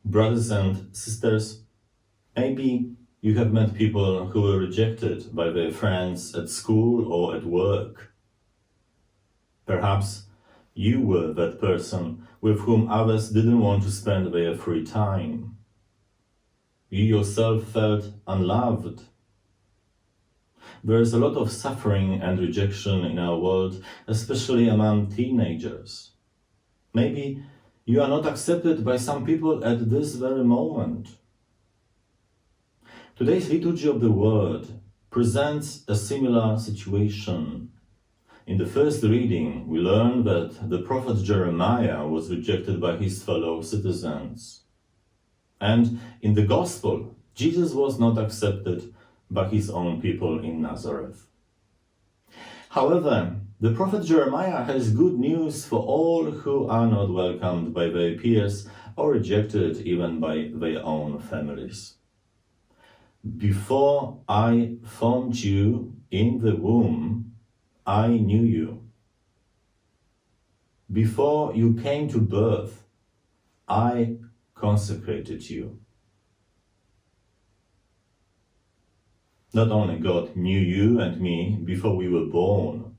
Brothers and sisters, maybe you have met people who were rejected by their friends at school or at work. Perhaps you were that person with whom others didn't want to spend their free time. You yourself felt unloved. There is a lot of suffering and rejection in our world, especially among teenagers. Maybe you are not accepted by some people at this very moment. Today's Liturgy of the Word presents a similar situation. In the first reading, we learn that the prophet Jeremiah was rejected by his fellow citizens. And in the Gospel, Jesus was not accepted by his own people in Nazareth. However, the prophet Jeremiah has good news for all who are not welcomed by their peers or rejected even by their own families. Before I formed you in the womb, I knew you. Before you came to birth, I consecrated you. Not only God knew you and me before we were born,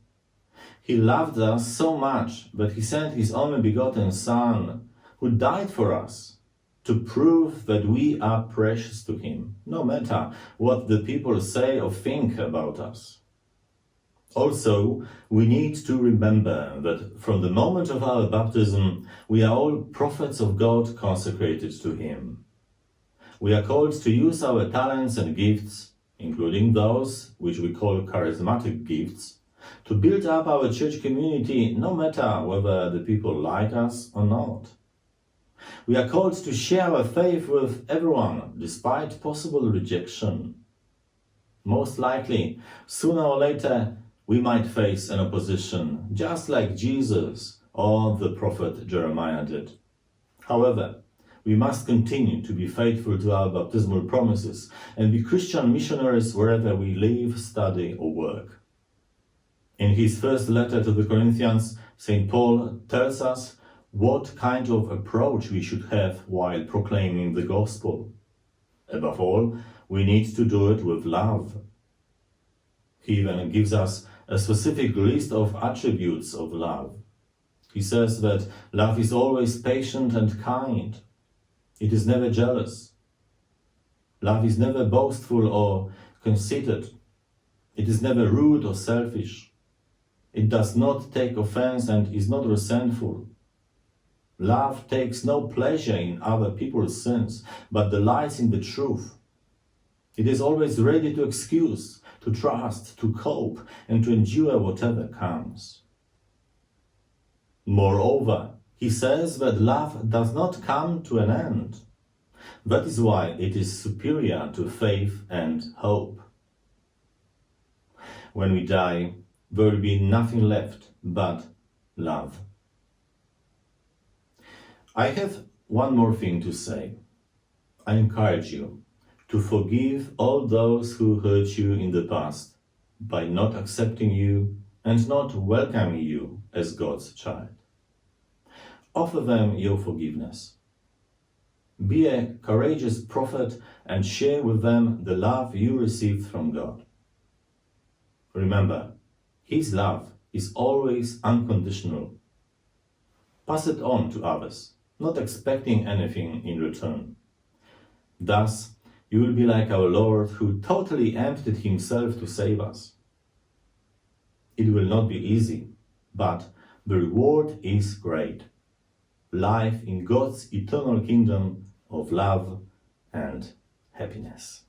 He loved us so much that He sent His only begotten Son, who died for us, to prove that we are precious to Him, no matter what the people say or think about us. Also, we need to remember that from the moment of our baptism, we are all prophets of God consecrated to Him. We are called to use our talents and gifts, including those which we call charismatic gifts, to build up our church community, no matter whether the people like us or not. We are called to share our faith with everyone, despite possible rejection. Most likely, sooner or later, we might face an opposition, just like Jesus or the prophet Jeremiah did. However, we must continue to be faithful to our baptismal promises and be Christian missionaries wherever we live, study, or work. In his first letter to the Corinthians, St. Paul tells us what kind of approach we should have while proclaiming the gospel. Above all, we need to do it with love. He even gives us a specific list of attributes of love. He says that love is always patient and kind. It is never jealous. Love is never boastful or conceited. It is never rude or selfish. It does not take offense and is not resentful. Love takes no pleasure in other people's sins, but delights in the truth. It is always ready to excuse, to trust, to cope, and to endure whatever comes. Moreover, he says that love does not come to an end. That is why it is superior to faith and hope. When we die, there will be nothing left but love. I have one more thing to say. I encourage you to forgive all those who hurt you in the past by not accepting you and not welcoming you as God's child. Offer them your forgiveness. Be a courageous prophet and share with them the love you received from God. Remember, His love is always unconditional. Pass it on to others, not expecting anything in return. Thus, you will be like our Lord, who totally emptied Himself to save us. It will not be easy, but the reward is great. Life in God's eternal kingdom of love and happiness.